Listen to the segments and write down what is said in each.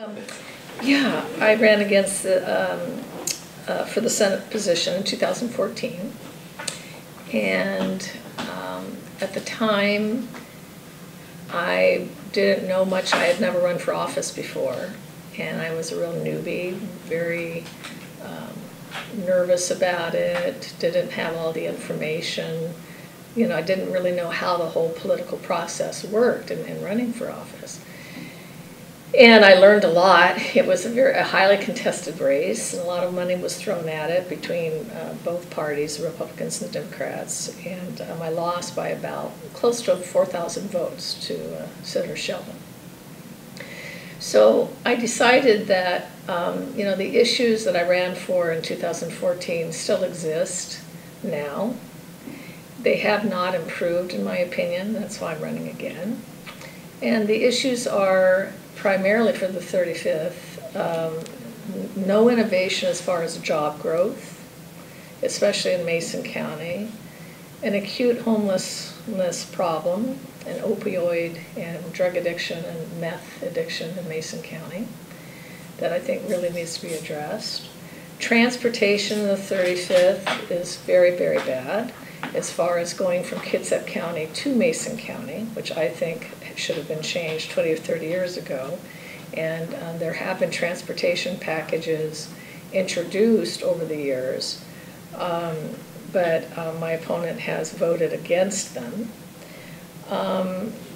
Um, yeah, I ran against for the Senate position in 2014, and at the time I didn't know much. I had never run for office before, and I was a real newbie, very nervous about it, didn't have all the information. You know, I didn't really know how the whole political process worked in running for office. And I learned a lot. It was a highly contested race, and a lot of money was thrown at it between both parties, the Republicans and the Democrats. And I lost by about close to 4,000 votes to Senator Sheldon. So I decided that you know, the issues that I ran for in 2014 still exist now. They have not improved, in my opinion. That's why I'm running again. And the issues are primarily for the 35th, no innovation as far as job growth, especially in Mason County, an acute homelessness problem, an opioid and drug addiction and meth addiction in Mason County that I think really needs to be addressed. Transportation in the 35th is very, very bad as far as going from Kitsap County to Mason County, which I think should have been changed 20 or 30 years ago. And there have been transportation packages introduced over the years, but my opponent has voted against them.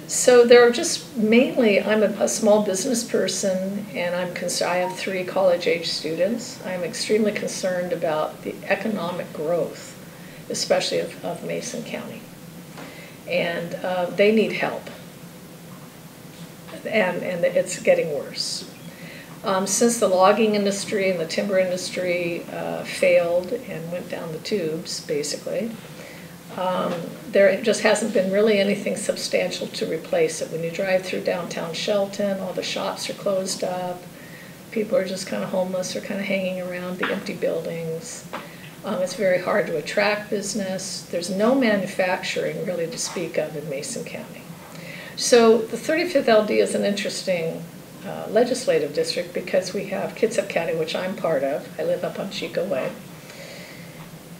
So they're just mainly, I'm a small business person, and I have 3 college-age students. I'm extremely concerned about the economic growth, especially of Mason County. And they need help. And it's getting worse. Since the logging industry and the timber industry failed and went down the tubes, basically, there just hasn't been really anything substantial to replace it. When you drive through downtown Shelton, all the shops are closed up. People are just kind of homeless or kind of hanging around the empty buildings. It's very hard to attract business. There's no manufacturing really to speak of in Mason County. So the 35th LD is an interesting legislative district because we have Kitsap County, which I'm part of. I live up on Chico Way.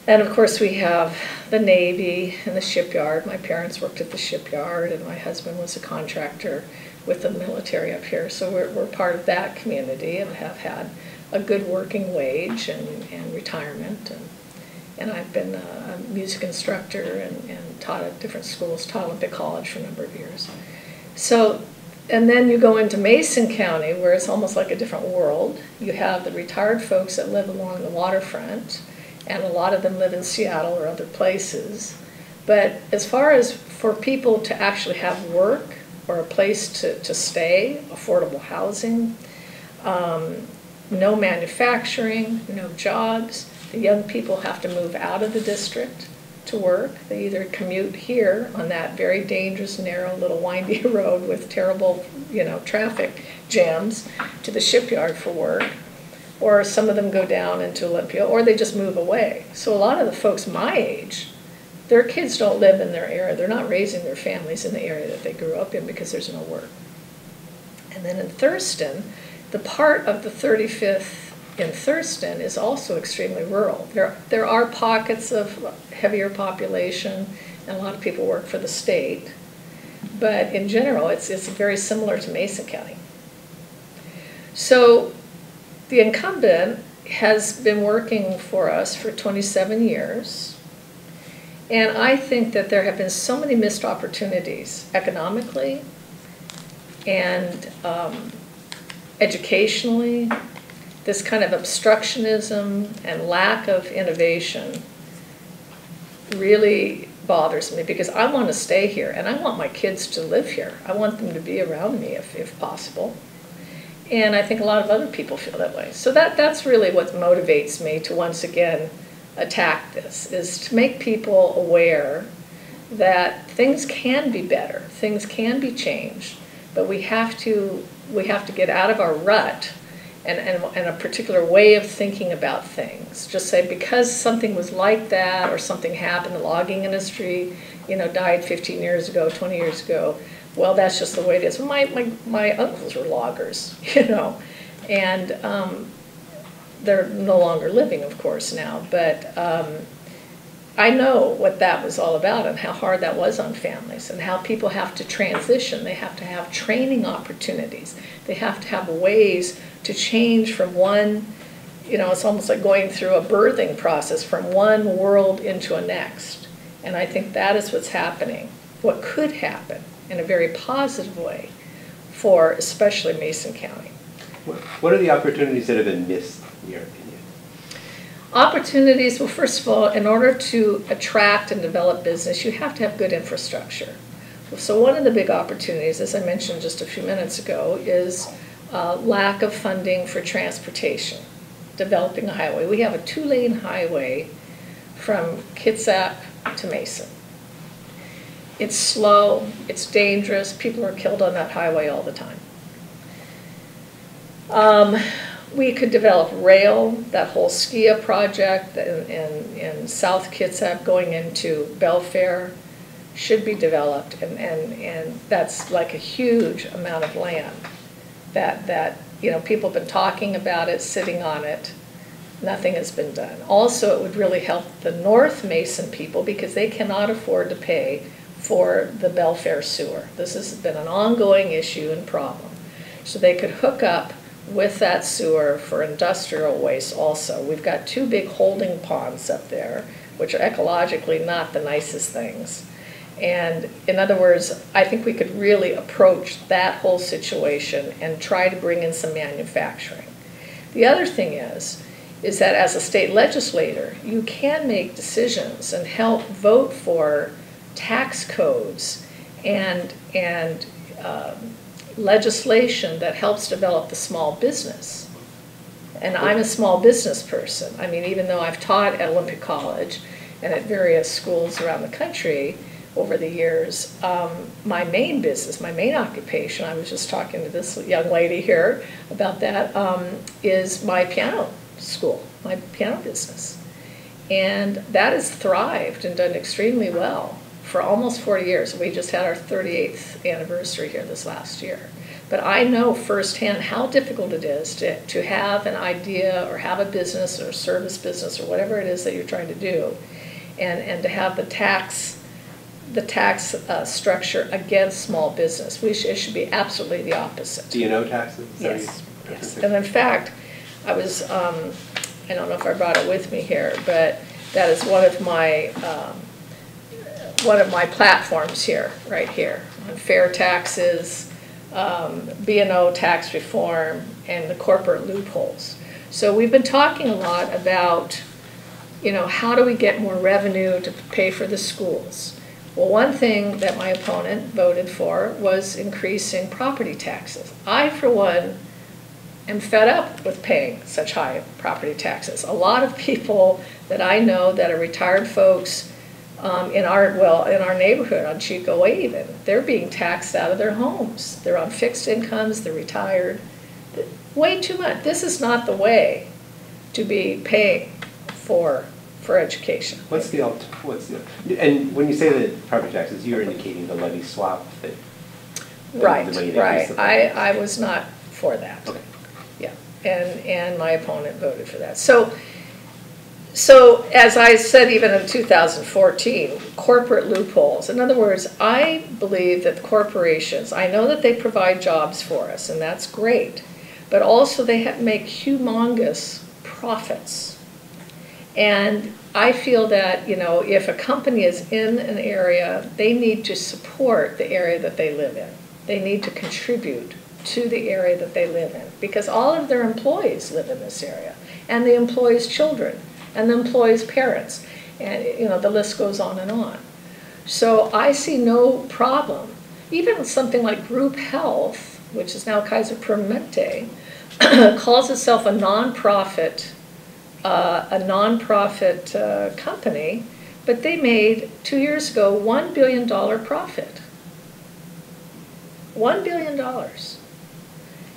And of course we have the Navy and the shipyard. My parents worked at the shipyard, and my husband was a contractor with the military up here. So we're part of that community and have had a good working wage and retirement. And I've been a music instructor and taught at different schools, taught Olympic College for a number of years. So, and then you go into Mason County, where it's almost like a different world. You have the retired folks that live along the waterfront, and a lot of them live in Seattle or other places. But as far as for people to actually have work or a place to stay, affordable housing, no manufacturing, no jobs. The young people have to move out of the district to work. They either commute here on that very dangerous, narrow, little windy road with terrible, you know, traffic jams to the shipyard for work, or some of them go down into Olympia, or they just move away. So a lot of the folks my age, their kids don't live in their area. They're not raising their families in the area that they grew up in because there's no work. And then in Thurston, the part of the 35th in Thurston is also extremely rural. There are pockets of heavier population, and a lot of people work for the state, but in general it's very similar to Mason County. So the incumbent has been working for us for 27 years, and I think that there have been so many missed opportunities economically and educationally. This kind of obstructionism and lack of innovation really bothers me, because I want to stay here and I want my kids to live here. I want them to be around me if possible. And I think a lot of other people feel that way. So that's really what motivates me to once again attack this, is to make people aware that things can be better, things can be changed, but we have to get out of our rut and a particular way of thinking about things. Just say because something was like that or something happened, the logging industry, you know, died 15 years ago, 20 years ago, well, that's just the way it is. My uncles were loggers, you know, And they're no longer living, of course, now, but I know what that was all about and how hard that was on families and how people have to transition. They have to have training opportunities. They have to have ways to change from one, you know, it's almost like going through a birthing process from one world into a next. And I think that is what's happening, what could happen in a very positive way for especially Mason County. What are the opportunities that have been missed, in your opinion? Opportunities, well, first of all, in order to attract and develop business, you have to have good infrastructure. So one of the big opportunities, as I mentioned just a few minutes ago, is lack of funding for transportation, developing a highway. We have a 2-lane highway from Kitsap to Mason. It's slow, it's dangerous, people are killed on that highway all the time. We could develop rail, that whole SKIA project in South Kitsap going into Belfair should be developed, and that's like a huge amount of land that you know, people have been talking about it, sitting on it. Nothing has been done. Also, it would really help the North Mason people because they cannot afford to pay for the Belfair sewer. This has been an ongoing issue and problem. So they could hook up with that sewer for industrial waste also. We've got 2 big holding ponds up there, which are ecologically not the nicest things. And in other words, I think we could really approach that whole situation and try to bring in some manufacturing. The other thing is that as a state legislator, you can make decisions and help vote for tax codes and legislation that helps develop the small business. And I'm a small business person. I mean, even though I've taught at Olympic College and at various schools around the country over the years, my main business, my main occupation, I was just talking to this young lady here about that, is my piano school, my piano business. And that has thrived and done extremely well for almost 40 years. We just had our 38th anniversary here this last year. But I know firsthand how difficult it is to have an idea or have a business or a service business or whatever it is that you're trying to do, and to have the tax structure against small business. It should be absolutely the opposite. Do you know taxes? Yes. Yes. And in fact, I was, I don't know if I brought it with me here, but that is one of my platforms here, right here, on fair taxes, B&O tax reform, and the corporate loopholes. So we've been talking a lot about, you know, how do we get more revenue to pay for the schools? Well, one thing that my opponent voted for was increasing property taxes. I, for one, am fed up with paying such high property taxes. A lot of people that I know that are retired folks in our neighborhood, on Chico Way even, they're being taxed out of their homes. They're on fixed incomes, they're retired. Way too much. This is not the way to be paying for education. And when you say the property taxes, you're indicating the levy swap that right. I was not for that. Okay. Yeah, and my opponent voted for that. So as I said, even in 2014, corporate loopholes. In other words, I believe that the corporations, I know that they provide jobs for us, and that's great, but also they make humongous profits. And I feel that, you know, if a company is in an area, they need to support the area that they live in. They need to contribute to the area that they live in, because all of their employees live in this area, and the employees' children, and the employees' parents, and you know, the list goes on and on. So I see no problem. Even something like Group Health, which is now Kaiser Permanente, calls itself a nonprofit company, but they made 2 years ago $1 billion profit. $1 billion.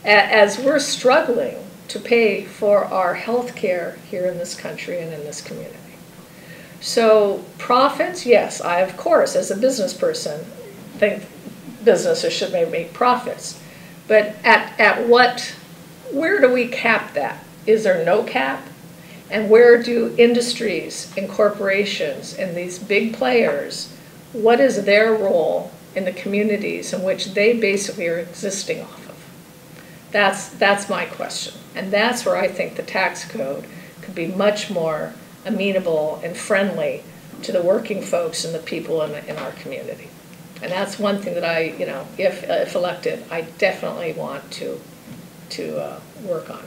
As we're struggling to pay for our health care here in this country and in this community. So profits, yes, I of course, as a business person, think businesses should make profits. But at what where do we cap that? Is there no cap? And where do industries and corporations and these big players, what is their role in the communities in which they basically are existing off of? That's my question. And that's where I think the tax code could be much more amenable and friendly to the working folks and the people in our community. And that's one thing that I, you know, if elected, I definitely want to work on.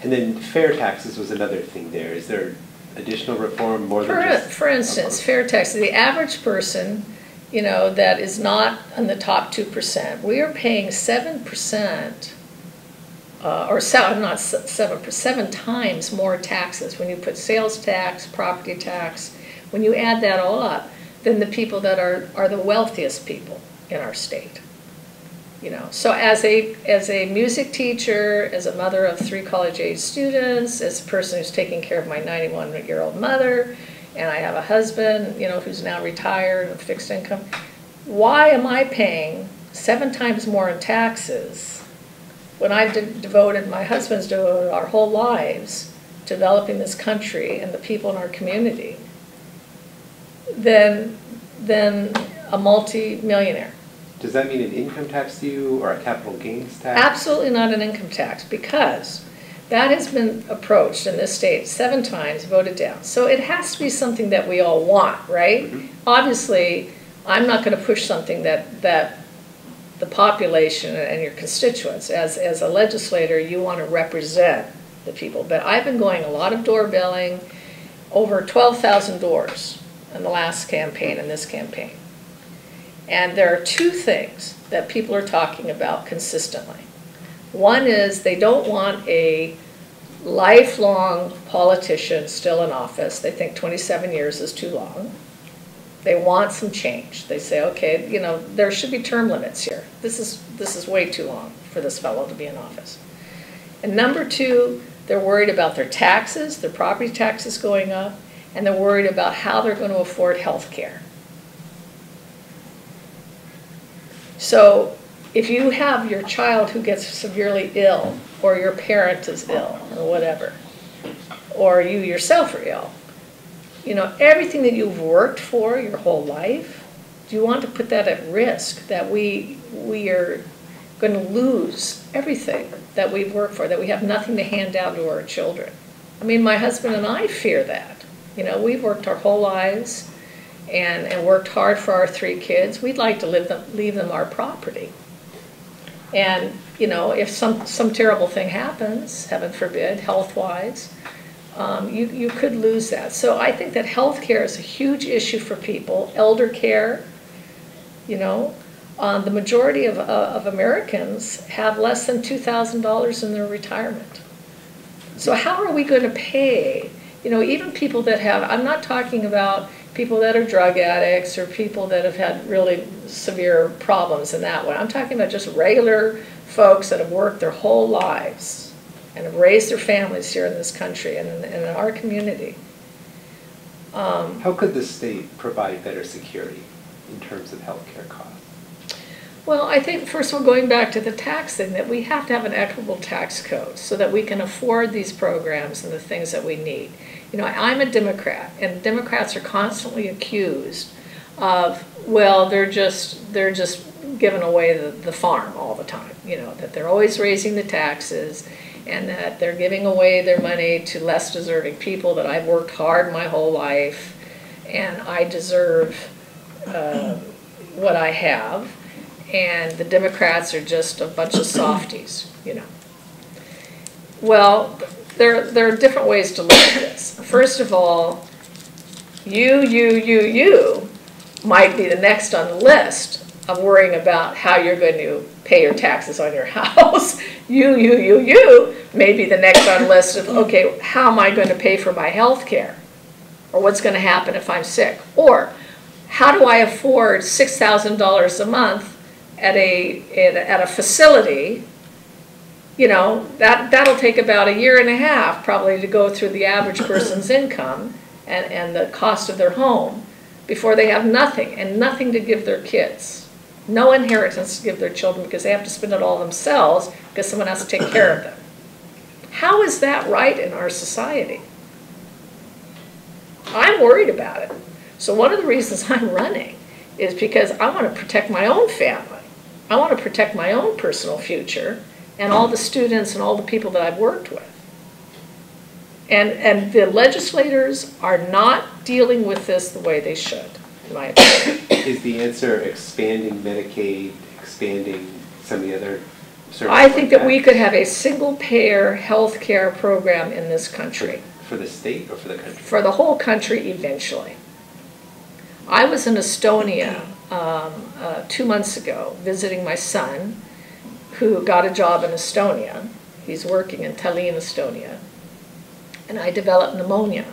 And then fair taxes was another thing there. Is there additional reform more than just... For instance, fair taxes. The average person, you know, that is not in the top 2%, we are paying 7%, or not 7%, 7 times more taxes when you put sales tax, property tax, when you add that all up, than the people that are the wealthiest people in our state. You know, so as a music teacher, as a mother of 3 college-age students, as a person who's taking care of my 91-year-old mother, and I have a husband, you know, who's now retired with fixed income, why am I paying 7 times more in taxes when I've devoted, my husband's devoted our whole lives to developing this country and the people in our community, than a multi-millionaire? Does that mean an income tax to you or a capital gains tax? Absolutely not an income tax, because that has been approached in this state 7 times, voted down. So it has to be something that we all want, right? Mm-hmm. Obviously, I'm not going to push something that the population and your constituents, as a legislator, you want to represent the people. But I've been going a lot of doorbelling, over 12,000 doors in the last campaign and this campaign. And there are 2 things that people are talking about consistently. One is they don't want a lifelong politician still in office. They think 27 years is too long. They want some change. They say, okay, you know, there should be term limits here. This is way too long for this fellow to be in office. And number 2, they're worried about their taxes, their property taxes going up, and they're worried about how they're going to afford health care. So if you have your child who gets severely ill, or your parent is ill, or whatever, or you yourself are ill, you know, everything that you've worked for your whole life, do you want to put that at risk, that we are going to lose everything that we've worked for, that we have nothing to hand down to our children? I mean, my husband and I fear that. You know, we've worked our whole lives and worked hard for our 3 kids. We'd like to leave them our property. And, you know, if some terrible thing happens, heaven forbid, health-wise, you could lose that. So I think that health care is a huge issue for people. Elder care, you know, the majority of Americans have less than $2,000 in their retirement. So how are we going to pay, you know, even people that have, I'm not talking about people that are drug addicts or people that have had really severe problems in that way. I'm talking about just regular folks that have worked their whole lives and have raised their families here in this country and in our community. How could the state provide better security in terms of health care costs? Well, I think, first of all, going back to the tax thing, that we have to have an equitable tax code so that we can afford these programs and the things that we need. You know, I'm a Democrat, and Democrats are constantly accused of, well, they're just giving away the farm all the time. You know, that they're always raising the taxes, and that they're giving away their money to less deserving people, that I've worked hard my whole life, and I deserve what I have. And the Democrats are just a bunch of softies, you know. Well, there are different ways to look at this. First of all, you might be the next on the list of worrying about how you're going to pay your taxes on your house. You may be the next on the list of, okay, how am I going to pay for my health care? Or what's going to happen if I'm sick? Or how do I afford $6,000 a month at a facility? You know, that'll take about 1.5 years probably to go through the average person's income and the cost of their home before they have nothing, and nothing to give their kids. No inheritance to give their children, because they have to spend it all themselves because someone has to take care of them. How is that right in our society? I'm worried about it. So one of the reasons I'm running is because I want to protect my own family. I want to protect my own personal future and all the students and all the people that I've worked with. And the legislators are not dealing with this the way they should, in my opinion. Is the answer expanding Medicaid, expanding some of the other services? I think that we could have a single-payer health care program in this country. For the state or for the country? For the whole country eventually. I was in Estonia 2 months ago visiting my son, who got a job in Estonia. He's working in Tallinn, Estonia. And I developed pneumonia.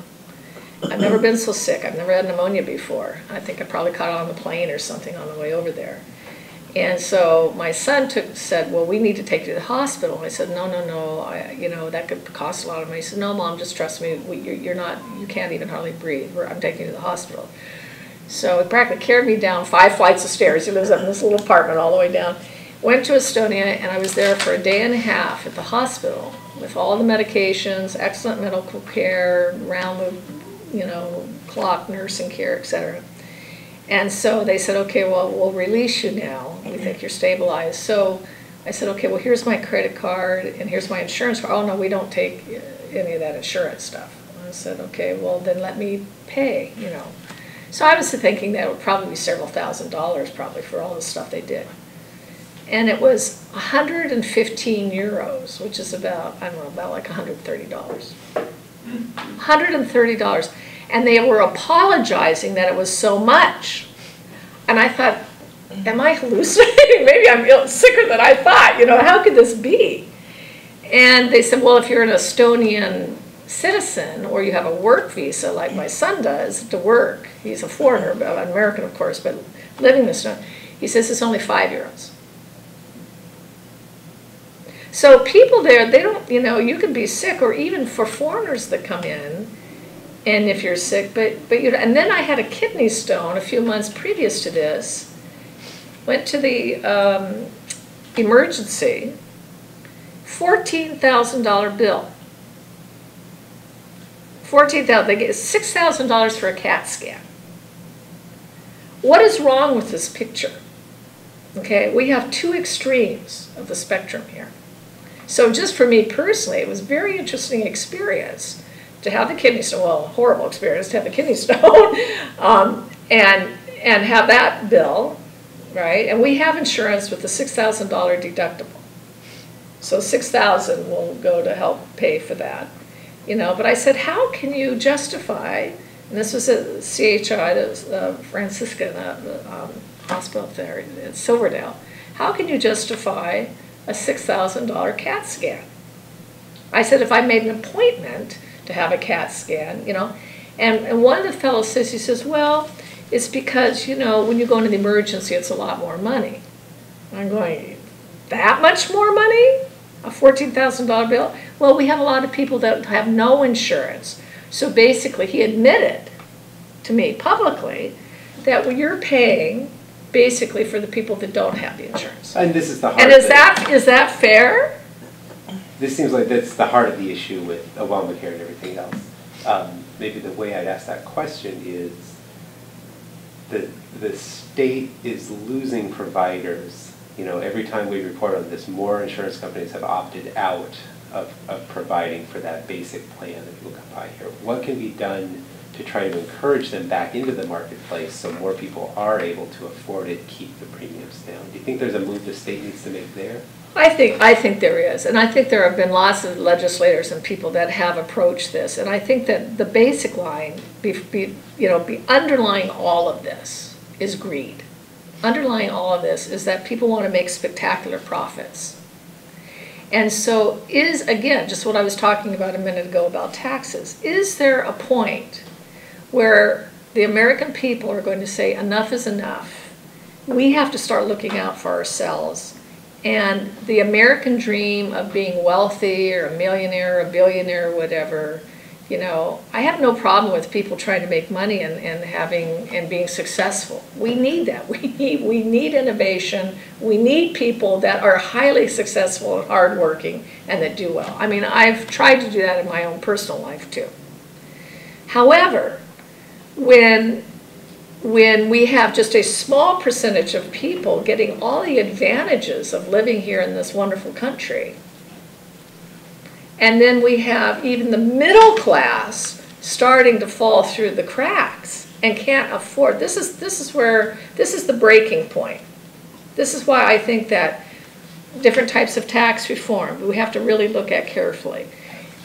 I've never been so sick. I've never had pneumonia before. I think I probably caught it on the plane or something on the way over there. And so my son said, well, we need to take you to the hospital. And I said, no, that could cost a lot of money. He said, no, Mom, just trust me. You can't even hardly breathe. I'm taking you to the hospital. So he practically carried me down 5 flights of stairs. He lives up in this little apartment all the way down. Went to Estonia, and I was there for a day and a half at the hospital with all the medications, excellent medical care, round-the-clock nursing care, etc. And so they said, okay, well, we'll release you now. We think you're stabilized. So I said, okay, well, here's my credit card, and here's my insurance card. Oh, no, we don't take any of that insurance stuff. I said, okay, well, then let me pay, So I was thinking that it would probably be several $1,000s probably for all the stuff they did. And it was 115 euros, which is about, I don't know, about like $130. $130. And they were apologizing that it was so much. And I thought, am I hallucinating? Maybe I'm sicker than I thought. How could this be? And they said, well, if you're an Estonian citizen or you have a work visa like my son does to work, he's a foreigner, an American of course, but living in Estonia, he says it's only 5 euros. So people there, they don't, you could be sick, or even for foreigners that come in, and if you're sick, but and then I had a kidney stone a few months previous to this, went to the emergency, $14,000 bill. $14,000, they get $6,000 for a CAT scan. What is wrong with this picture? Okay, we have two extremes of the spectrum here. So just for me personally, it was a very interesting experience to have the kidney stone, well, horrible experience to have the kidney stone, and have that bill, right? And we have insurance with the $6,000 deductible. So $6,000 will go to help pay for that. But I said, how can you justify, and this was at CHI, the Franciscan hospital there in Silverdale, how can you justify a $6,000 CAT scan? I said, if I made an appointment to have a CAT scan, and one of the fellows says, he says, well, it's because, when you go into the emergency, it's a lot more money. I'm going, that much more money? A $14,000 bill? Well, we have a lot of people that have no insurance. So basically, he admitted to me publicly that you're paying basically for the people that don't have the insurance. And this is the heart. And is that fair? This seems like that's the heart of the issue with Obamacare and everything else. Maybe the way I'd ask that question is the state is losing providers. Every time we report on this, more insurance companies have opted out of providing for that basic plan that people come by here. What can be done to try to encourage them back into the marketplace so more people are able to afford it, keep the premiums down? Do you think there's a move the state needs to make there? I think there is, and I think there have been lots of legislators and people that have approached this, and I think that the basic line, underlying all of this is greed. Underlying all of this is that people want to make spectacular profits. And so again, just what I was talking about a minute ago about taxes, is there a point where the American people are going to say enough is enough? We have to start looking out for ourselves. And the American dream of being wealthy or a millionaire, a billionaire, whatever, You know, I have no problem with people trying to make money and being successful. We need that. We need innovation. We need people that are highly successful and hardworking and that do well. I mean, I've tried to do that in my own personal life too. However, when we have just a small percentage of people getting all the advantages of living here in this wonderful country, and then we have even the middle class starting to fall through the cracks and can't afford. This is the breaking point. This is why I think that different types of tax reform we have to really look at carefully.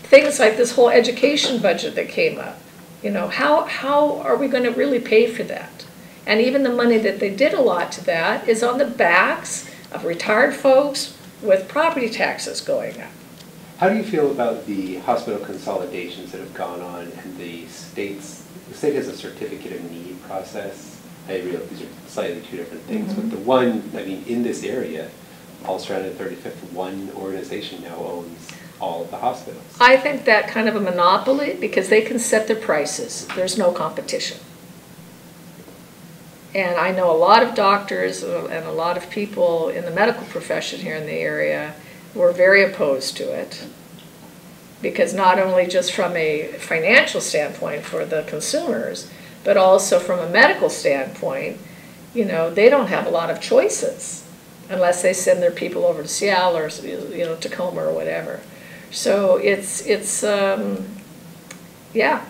Things like this whole education budget that came up. You know, how are we going to really pay for that? And even the money that they did allot to that is on the backs of retired folks with property taxes going up. How do you feel about the hospital consolidations that have gone on and the state has a certificate of need process? I realize these are slightly two different things, but the one, I mean, in this area, all surrounding 35th, one organization now owns all of the hospitals. I think that kind of a monopoly because they can set their prices. There's no competition. And I know a lot of doctors and a lot of people in the medical profession here in the area were very opposed to it because not only just from a financial standpoint for the consumers, but also from a medical standpoint, you know, they don't have a lot of choices unless they send their people over to Seattle or, you know, Tacoma or whatever. So yeah.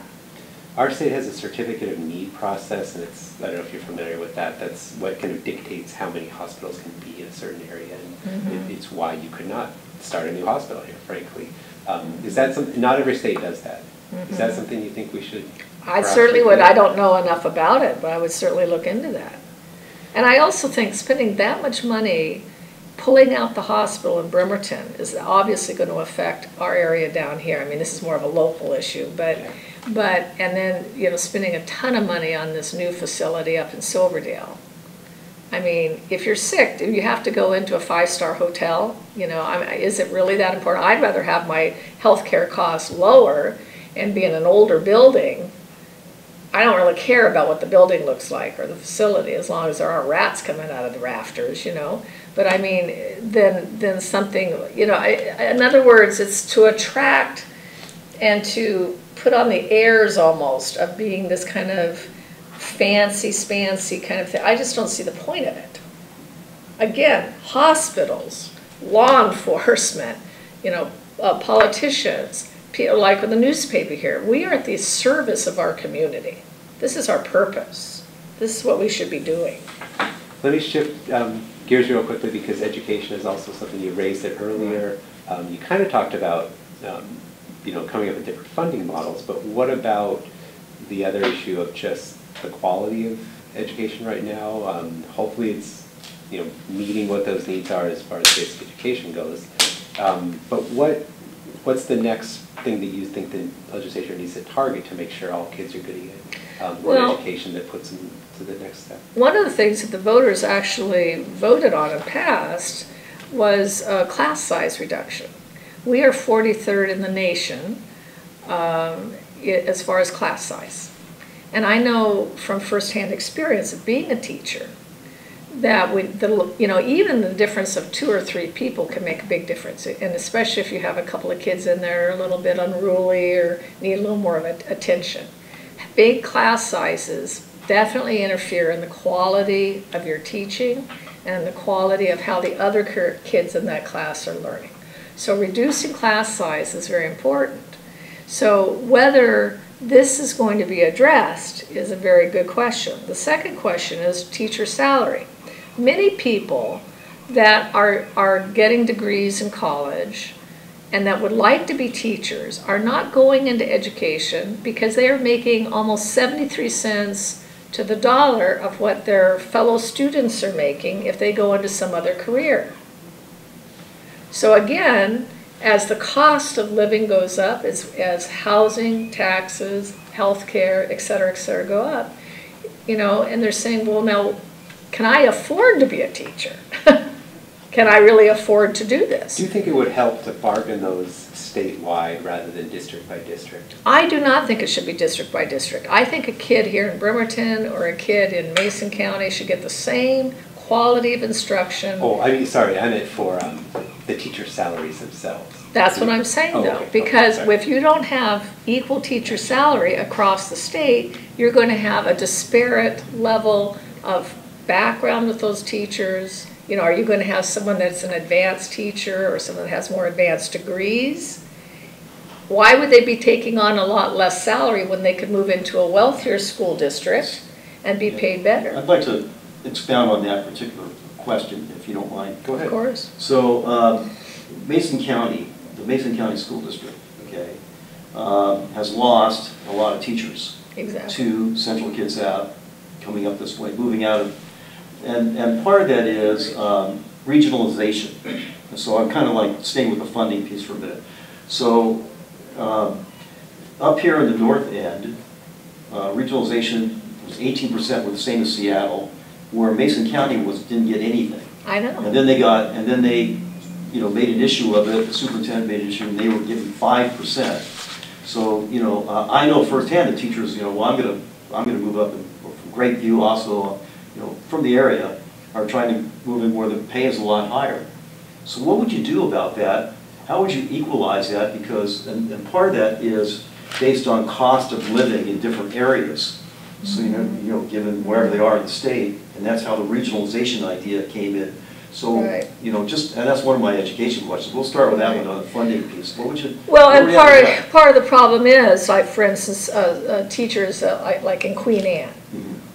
Our state has a certificate of need process, and it's, I don't know if you're familiar with that, that's what kind of dictates how many hospitals can be in a certain area, and it's why you could not start a new hospital here, frankly. Is that something, not every state does that. Is that something you think we should? I certainly would. I don't know enough about it, but I would certainly look into that. And I also think spending that much money pulling out the hospital in Bremerton is obviously going to affect our area down here. I mean, this is more of a local issue, but and then, you know, spending a ton of money on this new facility up in Silverdale. I mean, if you're sick, do you have to go into a 5-star hotel? You know, I mean, is it really that important? I'd rather have my health care costs lower and be in an older building. I don't really care about what the building looks like or the facility as long as there aren't rats coming out of the rafters, you know. But I mean, then something, you know, in other words, it's to attract and to put on the airs almost of being this kind of fancy, spancy kind of thing. I just don't see the point of it. Again, hospitals, law enforcement, you know, politicians, people like with the newspaper here, we are at the service of our community. This is our purpose. This is what we should be doing. Let me shift gears real quickly because education is also something you raised it earlier. You kind of talked about you know, coming up with different funding models, but what about the other issue of just the quality of education right now? Hopefully it's, you know, meeting what those needs are as far as basic education goes. But what's the next thing that you think the legislature needs to target to make sure all kids are getting an education that puts them to the next step? One of the things that the voters actually voted on and passed was class size reduction. We are 43rd in the nation as far as class size. And I know from firsthand experience of being a teacher that you know, even the difference of 2 or 3 people can make a big difference. And especially if you have a couple of kids in there a little bit unruly or need a little more of attention. Big class sizes definitely interfere in the quality of your teaching and the quality of how the other kids in that class are learning. So reducing class size is very important. So whether this is going to be addressed is a very good question. The second question is teacher salary. Many people that are getting degrees in college and that would like to be teachers are not going into education because they are making almost 73 cents to the dollar of what their fellow students are making if they go into some other career. So again, as the cost of living goes up, as housing, taxes, health care, et cetera, go up, you know, and they're saying, well, now, can I afford to be a teacher? Can I really afford to do this? Do you think it would help to bargain those statewide rather than district by district? I do not think it should be district by district. I think a kid here in Bremerton or a kid in Mason County should get the same quality of instruction. Oh, I mean, sorry, I meant for the teacher salaries themselves. That's what I'm saying, though, okay, because okay, if you don't have equal teacher salary across the state, you're going to have a disparate level of background with those teachers. You know, are you going to have someone that's an advanced teacher or someone that has more advanced degrees? Why would they be taking on a lot less salary when they could move into a wealthier school district and be paid better? I'd like to expound on that particular question, if you don't mind. Go ahead. Of course. So, Mason County, the Mason County School District, okay, has lost a lot of teachers to Central Kitsap, coming up this way, moving out of, and part of that is regionalization. So I'm kind of like staying with the funding piece for a minute. So up here in the north end, regionalization was 18%, was the same as Seattle, where Mason County didn't get anything. I know. And then they you know, made an issue of it. The superintendent made an issue, and they were given 5%. So, you know, I know firsthand the teachers, you know, well, I'm gonna move up from Greatview, also, you know, from the area, are trying to move in where the pay is a lot higher. So what would you do about that? How would you equalize that? Because, and part of that is based on cost of living in different areas. So, you know, given wherever they are in the state, and that's how the regionalization idea came in. So, you know, and that's one of my education questions. We'll start with that one on the funding piece. What would you? Well, and part of the problem is, like, for instance, teachers like in Queen Anne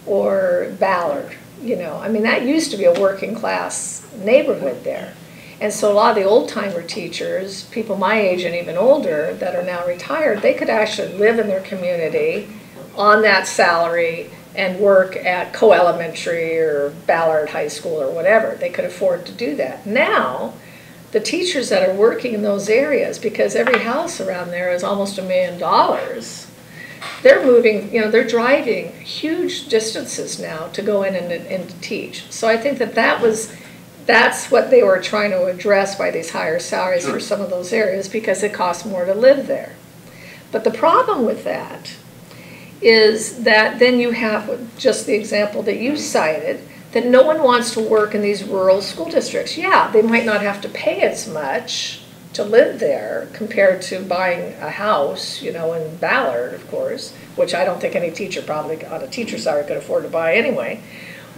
or Ballard. You know, I mean, that used to be a working class neighborhood there. And so a lot of the old-timer teachers, people my age and even older that are now retired, they could actually live in their community on that salary and work at Co-Elementary or Ballard High School or whatever. They could afford to do that. Now, the teachers that are working in those areas, because every house around there is almost $1 million, they're moving, you know, they're driving huge distances now to go in and to teach. So I think that's what they were trying to address by these higher salaries for some of those areas, because it costs more to live there. But the problem with that is that then you have just the example that you cited, that no one wants to work in these rural school districts. Yeah, they might not have to pay as much to live there compared to buying a house, you know, in Ballard, of course, which I don't think any teacher probably on a teacher's salary could afford to buy anyway.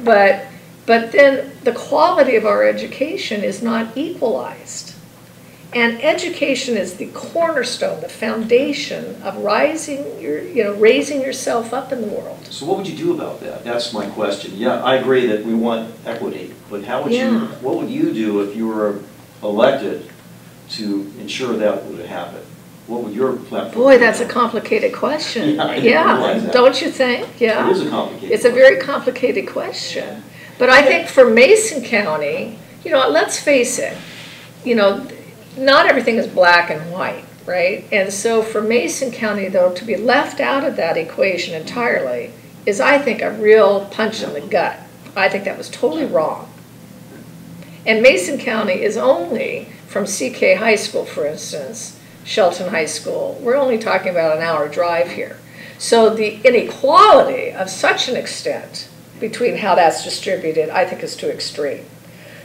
But then the quality of our education is not equalized. And education is the cornerstone, the foundation of raising yourself up in the world. So what would you do about that? That's my question. Yeah, I agree that we want equity, but how would what would you do if you were elected to ensure that would happen? What would your platform Boy, that's a complicated question. Yeah, don't you think? Yeah. It is a complicated It's a very complicated question. But I think for Mason County, you know, let's face it, you know, not everything is black and white, right? And so for Mason County, though, to be left out of that equation entirely is, I think, a real punch in the gut. I think that was totally wrong. And Mason County is only, from CK High School, for instance, Shelton High School, we're only talking about an hour drive here. So the inequality of such an extent between how that's distributed, I think, is too extreme.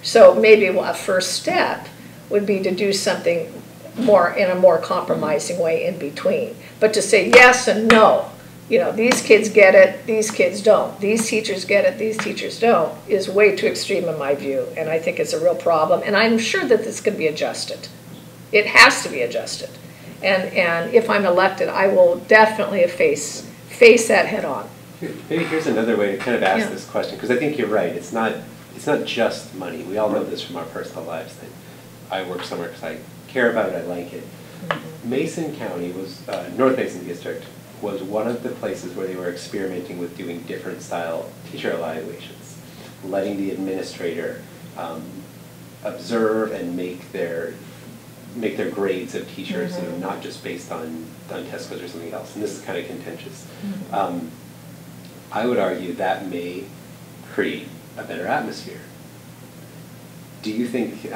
So maybe a first step would be to do something more in a more compromising way in between. But to say yes and no, you know, these kids get it, these kids don't. These teachers get it, these teachers don't, is way too extreme in my view. And I think it's a real problem. And I'm sure that this can be adjusted. It has to be adjusted. And if I'm elected, I will definitely face that head on. Maybe here's another way to kind of ask this question, because I think you're right. It's not just money. We all know this from our personal lives. That I work somewhere because I care about it, I like it. Mason County was, North Mason District, was one of the places where they were experimenting with doing different style teacher evaluations, letting the administrator observe and make their grades of teachers, you know, not just based on test scores or something else. And this is kind of contentious. I would argue that may create a better atmosphere. do you think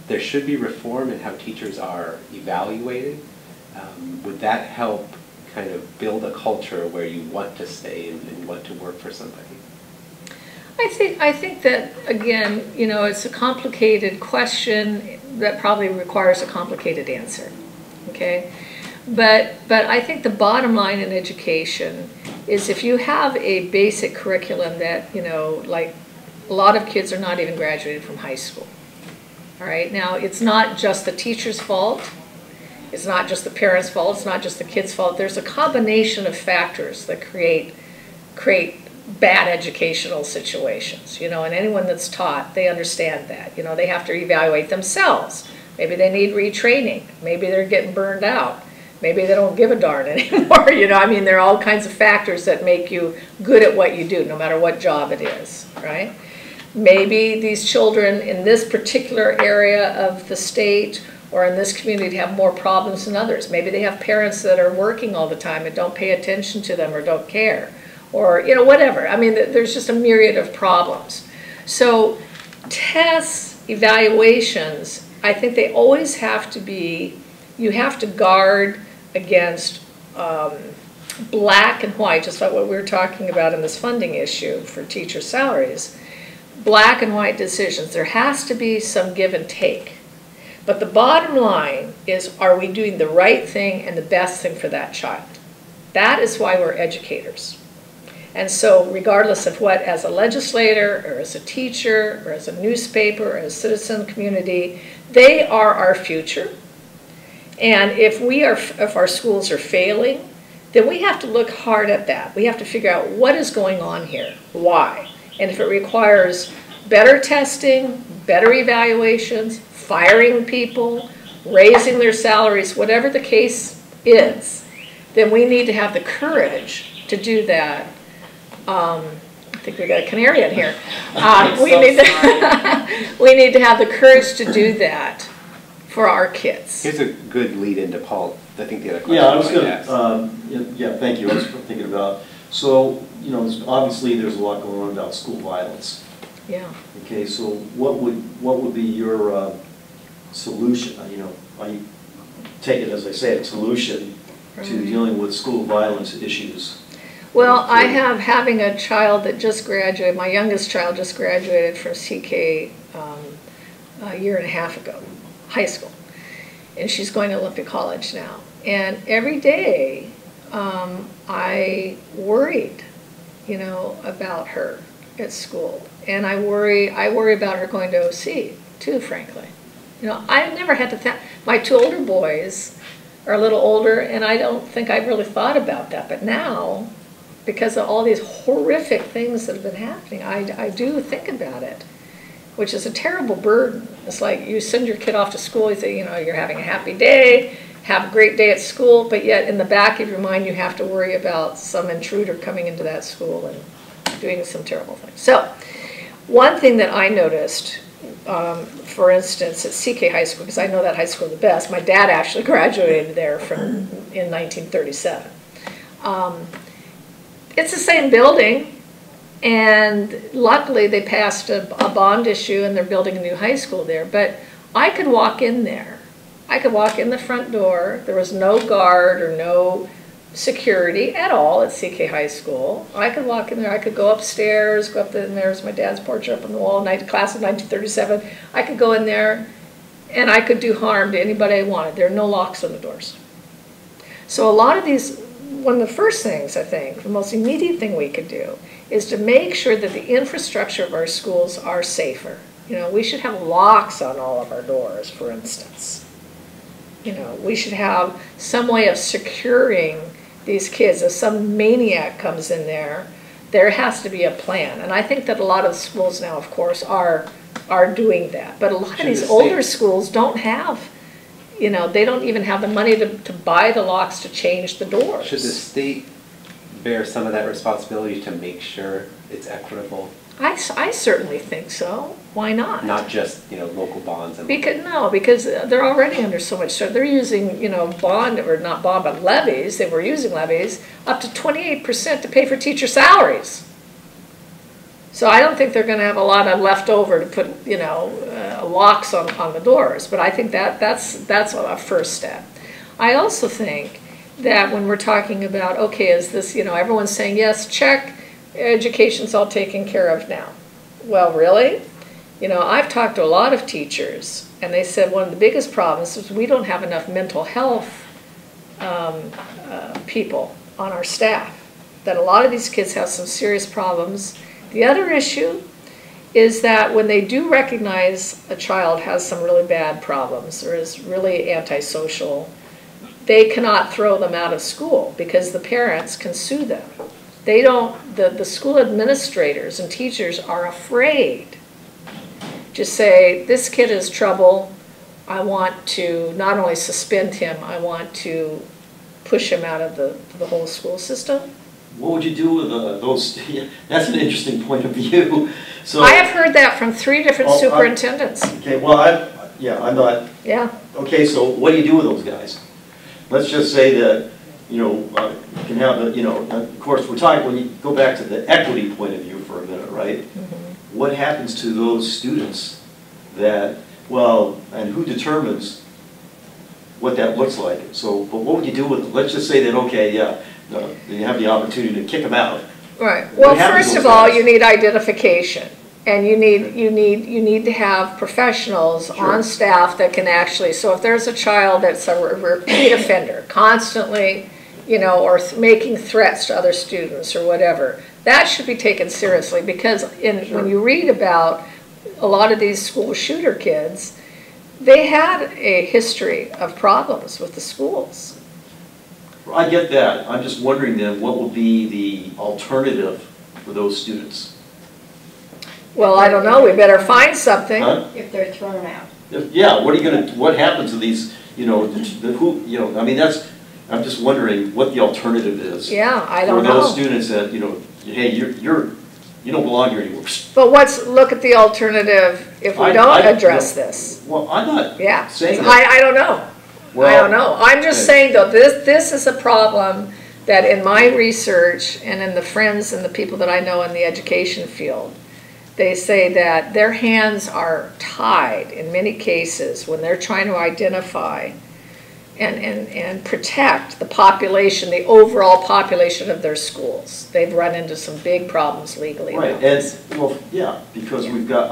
there should be reform in how teachers are evaluated? Would that help kind of build a culture where you want to stay and want to work for somebody? I think that, again, you know, it's a complicated question that probably requires a complicated answer, okay? But I think the bottom line in education is if you have a basic curriculum that, you know, like a lot of kids are not even graduated from high school, all right? Now, it's not just the teacher's fault. It's not just the parents' fault. It's not just the kid's fault. There's a combination of factors that create bad educational situations, you know, and anyone that's taught, they understand that. You know, they have to evaluate themselves. Maybe they need retraining. Maybe they're getting burned out. Maybe they don't give a darn anymore, you know. I mean, there are all kinds of factors that make you good at what you do, no matter what job it is, right? Maybe these children in this particular area of the state or in this community have more problems than others. Maybe they have parents that are working all the time and don't pay attention to them or don't care. Or, you know, whatever. I mean, there's just a myriad of problems. So tests, evaluations, I think they always have to be, you have to guard against black and white, just like what we were talking about in this funding issue for teacher salaries. Black and white decisions. There has to be some give and take. But the bottom line is, are we doing the right thing and the best thing for that child? That is why we're educators. And so regardless of what, as a legislator or as a teacher or as a newspaper or as a citizen community, they are our future. And if our schools are failing, then we have to look hard at that. We have to figure out what is going on here, why. And if it requires better testing, better evaluations, firing people, raising their salaries, whatever the case is, then we need to have the courage to do that. I think we got a canary in here. We need to have the courage to do that for our kids. Here's a good lead into Paul. I think the other question. Yeah, I was going to. Yeah, thank you. I was thinking about. So, you know, obviously there's a lot going on about school violence. Yeah. Okay, so what would be your solution? You know, I take it as I say, a solution to dealing with school violence issues. Well, having a child that just graduated, my youngest child just graduated from CK a year and a half ago, high school. And she's going to Olympic College now. And every day I worried, you know, about her at school. And I worry about her going to OC too, frankly. You know, I never had to my two older boys are a little older, and I don't think I really thought about that. But now, because of all these horrific things that have been happening, I do think about it, which is a terrible burden. It's like you send your kid off to school, you say, you know, you're having a happy day, have a great day at school, but yet in the back of your mind you have to worry about some intruder coming into that school and doing some terrible things. So, one thing that I noticed, for instance, at CK High School, because I know that high school the best, my dad actually graduated there in 1937. It's the same building, and luckily they passed a bond issue and they're building a new high school there, but I could walk in there. I could walk in the front door. There was no guard or no security at all at CK High School. I could walk in there. I could go upstairs, go up there, and there's my dad's portrait up on the wall, class of 1937. I could go in there and I could do harm to anybody I wanted. There are no locks on the doors. So a lot of these, one of the first things, I think, the most immediate thing we could do is to make sure that the infrastructure of our schools are safer. You know, we should have locks on all of our doors, for instance. You know, we should have some way of securing these kids. If some maniac comes in there, there has to be a plan. And I think that a lot of schools now, of course, are doing that. But a lot of these older schools don't have, you know, they don't even have the money to buy the locks to change the doors. Should the state bear some of that responsibility to make sure it's equitable? I certainly think so. Why not? Not just, you know, local bonds. And because they're already under so much stress. They're using, you know, bond, or not bond, but levies. They were using levies up to 28% to pay for teacher salaries. So I don't think they're going to have a lot of left over to put, you know, locks on the doors, but I think that's a first step. I also think that when we're talking about, okay, is this, everyone's saying, yes, check, education's all taken care of now. Well, really? I've talked to a lot of teachers, and they said one of the biggest problems is we don't have enough mental health people on our staff, that a lot of these kids have some serious problems. The other issue is that when they do recognize a child has some really bad problems or is really antisocial, they cannot throw them out of school because the parents can sue them. They don't, the school administrators and teachers are afraid to say, this kid is trouble, I want to not only suspend him, I want to push him out of the whole school system. What would you do with those? Yeah, that's an interesting point of view. So I have heard that from 3 different superintendents. Okay, well, I'm not. Yeah. Okay, so what do you do with those guys? Let's just say that, you can have the, of course, we're talking, when you go back to the equity point of view for a minute, right? Mm-hmm. What happens to those students that, well, and who determines what that looks like? So, but what would you do with them? Let's just say that, okay, yeah, you have the opportunity to kick them out. Right. Well, first of all, you need identification, and you need to have professionals on staff that can actually. So if there's a child that's a repeat offender, constantly, or making threats to other students or whatever, that should be taken seriously, because when you read about a lot of these school shooter kids, they had a history of problems with the schools. I get that. I'm just wondering then, what will be the alternative for those students? Well, I don't know. We better find something. Huh? If they're thrown out. Yeah. What happens to these? I mean, I'm just wondering what the alternative is. Yeah, I don't know. For those students that hey, you don't belong here anymore. But look at the alternative if we don't address this. Well, I'm not saying that. I don't know. Well, I don't know. I'm just saying, though, this is a problem that in my research and in the friends and the people that I know in the education field, they say that their hands are tied in many cases when they're trying to identify and protect the population, the overall population of their schools. They've run into some big problems legally. Right, because we've got,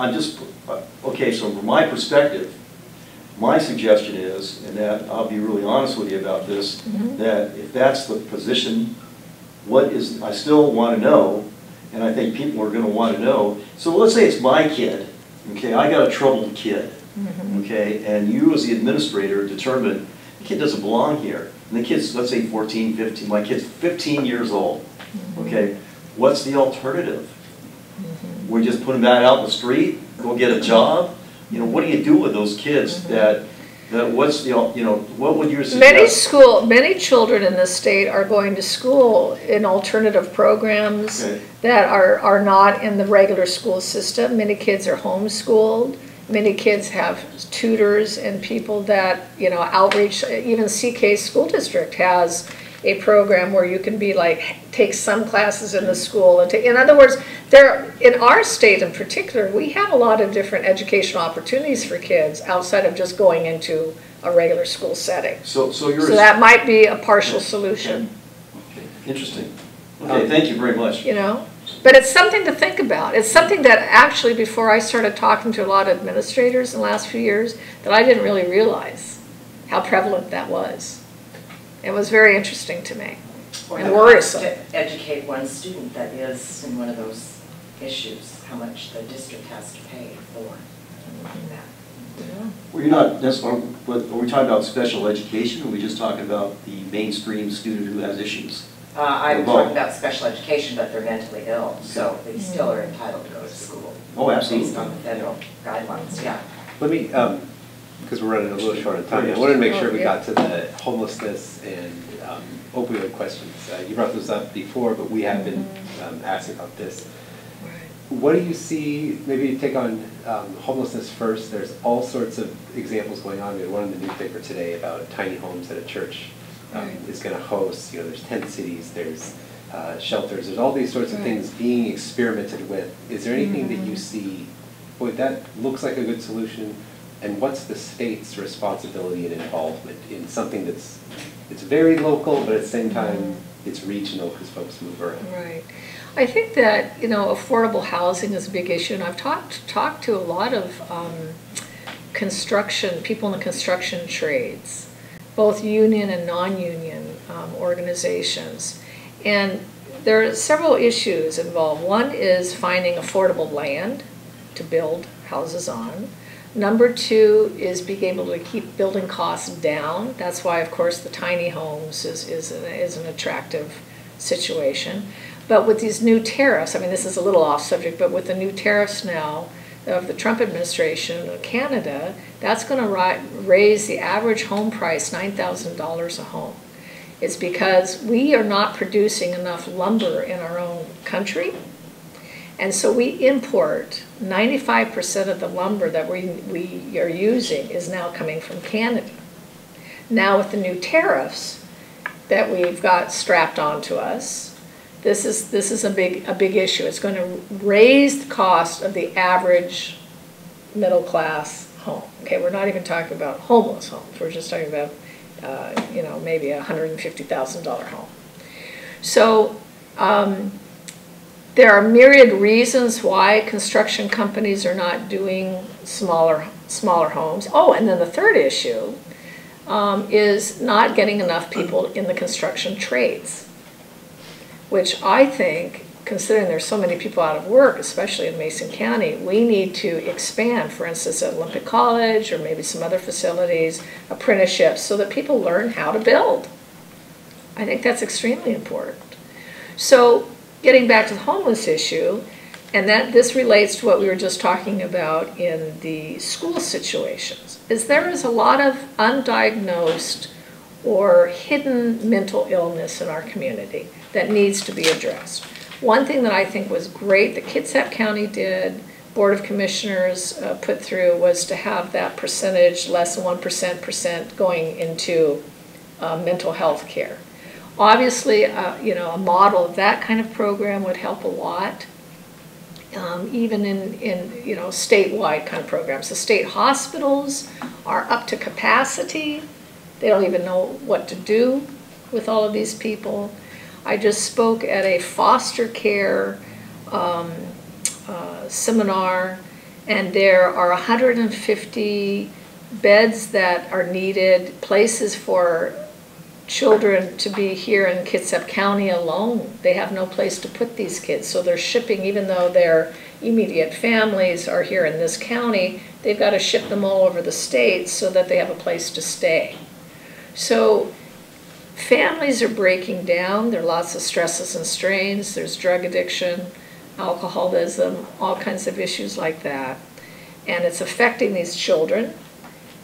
okay, so from my perspective, my suggestion is, and that I'll be really honest with you about this, that if that's the position, I still want to know, and I think people are going to want to know. So let's say it's my kid, okay, I got a troubled kid, okay, and you as the administrator determine the kid doesn't belong here. And the kid's, let's say 14, 15, my kid's 15 years old, okay, what's the alternative? We just put him back out in the street, go get a job? What do you do with those kids that what's the, what would you suggest? Many children in this state are going to school in alternative programs that are not in the regular school system. Many kids are homeschooled. Many kids have tutors and people that, outreach. Even CK School District has a program where you can be take some classes in the school. In other words, in our state in particular, we have a lot of different educational opportunities for kids outside of just going into a regular school setting. So that might be a partial solution. Okay. Interesting. Okay, thank you very much. But it's something to think about. It's something that actually, before I started talking to a lot of administrators in the last few years, that I didn't really realize how prevalent that was. It was very interesting to me and worrisome. To educate one student that is in one of those issues, how much the district has to pay for that. Well, you're not, are we talking about special education, or are we just talking about the mainstream student who has issues? I'm talking about special education, but they're mentally ill, so they still are entitled to go to school. Oh, absolutely. Based on the federal guidelines, yeah. Let me, because we're running a little short on time, I wanted to make sure we got to the homelessness and opioid questions. You brought those up before, but we have been asking about this. What do you see, maybe take on homelessness first. There's all sorts of examples going on. We had one in the newspaper today about tiny homes that a church is going to host. There's tent cities, there's shelters, there's all these sorts of things being experimented with. Is there anything that you see boy, that looks like a good solution, and what's the state's responsibility and involvement in something it's very local, but at the same time, it's regional because folks move around. Right. I think that, affordable housing is a big issue, and I've talked to a lot of people in the construction trades, both union and non-union organizations. And there are several issues involved. One is finding affordable land to build houses on. Number two is being able to keep building costs down. That's why, of course, the tiny homes is an attractive situation. But with these new tariffs, I mean, this is a little off subject, but with the new tariffs now of the Trump administration in Canada, that's going to raise the average home price $9,000 a home. It's because we are not producing enough lumber in our own country. And so we import 95% of the lumber that we are using is now coming from Canada. Now with the new tariffs that we've got strapped onto us, this is a big issue. It's going to raise the cost of the average middle class home. Okay, we're not even talking about homeless homes. We're just talking about maybe a $150,000 home. So there are myriad reasons why construction companies are not doing smaller homes. Oh, and then the third issue is not getting enough people in the construction trades, which I think, considering there's so many people out of work, especially in Mason County, we need to expand, for instance, at Olympic College or maybe some other facilities, apprenticeships, so that people learn how to build. I think that's extremely important. So getting back to the homeless issue, and that this relates to what we were just talking about in the school situations, is there is a lot of undiagnosed or hidden mental illness in our community that needs to be addressed. One thing that I think was great that Kitsap County did, Board of Commissioners put through, was to have that percentage, less than 1% going into mental health care. Obviously, a model of that kind of program would help a lot, even in statewide kind of programs. The state hospitals are up to capacity. They don't even know what to do with all of these people. I just spoke at a foster care seminar, and there are 150 beds that are needed, places for children to be here in Kitsap County alone. They have no place to put these kids, so they're shipping, even though their immediate families are here in this county, they've got to ship them all over the state so that they have a place to stay. So families are breaking down. There are lots of stresses and strains. There's drug addiction, alcoholism, all kinds of issues like that. And it's affecting these children.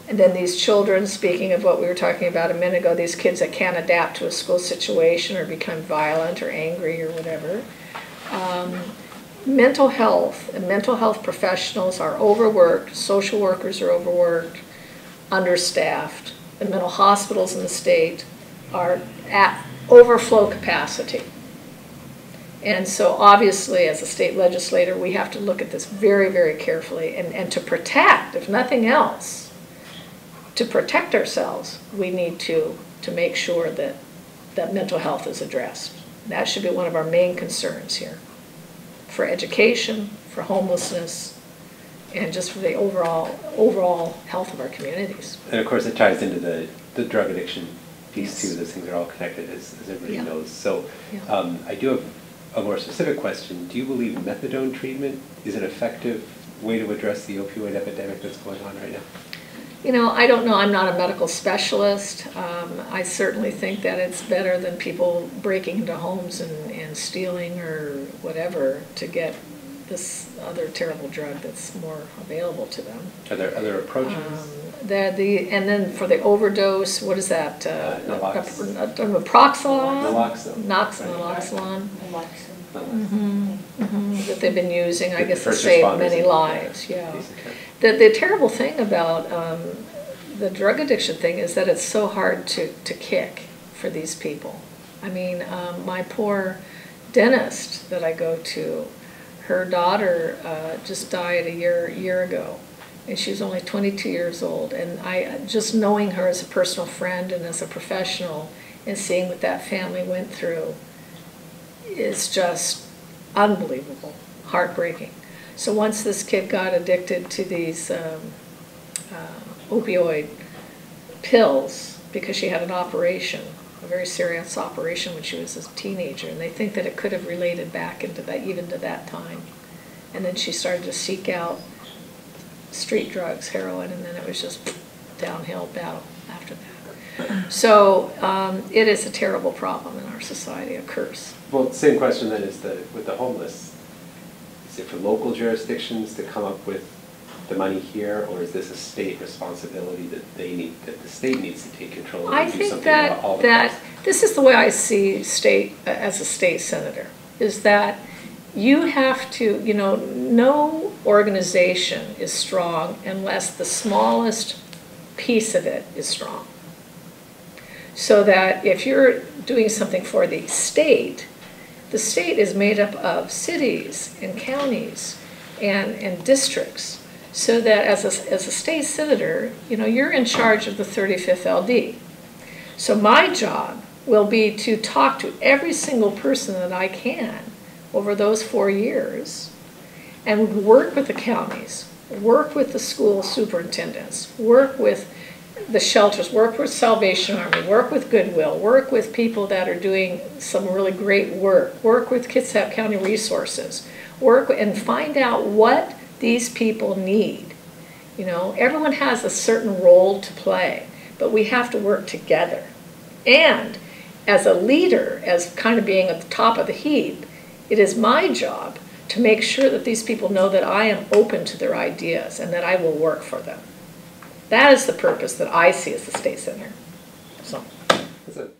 And then these children, speaking of what we were talking about a minute ago, these kids that can't adapt to a school situation or become violent or angry or whatever. Mental health and mental health professionals are overworked. Social workers are overworked, understaffed. The mental hospitals in the state are at overflow capacity. And so obviously, as a state legislator, we have to look at this very, very carefully. And to protect, if nothing else, to protect ourselves, we need to make sure that mental health is addressed. That should be one of our main concerns here, for education, for homelessness, and just for the overall health of our communities. And of course, it ties into the drug addiction piece too. Those things are all connected, as everybody knows. So I do have a more specific question. Do you believe methadone treatment is an effective way to address the opioid epidemic that's going on right now? I don't know. I'm not a medical specialist. I certainly think that it's better than people breaking into homes and stealing or whatever to get this other terrible drug that's more available to them. Are there other approaches? And then for the overdose, what is that? Naloxone. Naloxone. That they've been using, I guess, to save many lives. Yeah. The terrible thing about the drug addiction thing is that it's so hard to kick for these people. I mean, my poor dentist that I go to, her daughter just died a year ago, and she was only 22 years old. And just knowing her as a personal friend and as a professional, and seeing what that family went through is just unbelievable, heartbreaking. So once this kid got addicted to these opioid pills, because she had an operation, a very serious operation when she was a teenager, and they think that it could have related back into that, even to that time. And then she started to seek out street drugs, heroin, and then it was just downhill battle after that. So it is a terrible problem in our society, a curse. Well, same question then is with the homeless. Is it for local jurisdictions to come up with the money here, or is this a state responsibility that the state needs to take control of and do something about all the costs? This is the way I see state as a state senator, is that you have to, no organization is strong unless the smallest piece of it is strong. So that if you're doing something for the state is made up of cities and counties and districts. So that as a state senator, you're in charge of the 35th LD. So my job will be to talk to every single person that I can over those 4 years, and work with the counties, work with the school superintendents, work with the shelters, work with Salvation Army, work with Goodwill, work with people that are doing some really great work with Kitsap County Resources, and find out what these people need. Everyone has a certain role to play, but we have to work together. And as a leader, as kind of being at the top of the heap, it is my job to make sure that these people know that I am open to their ideas and that I will work for them. That is the purpose that I see as the state senator. So. That's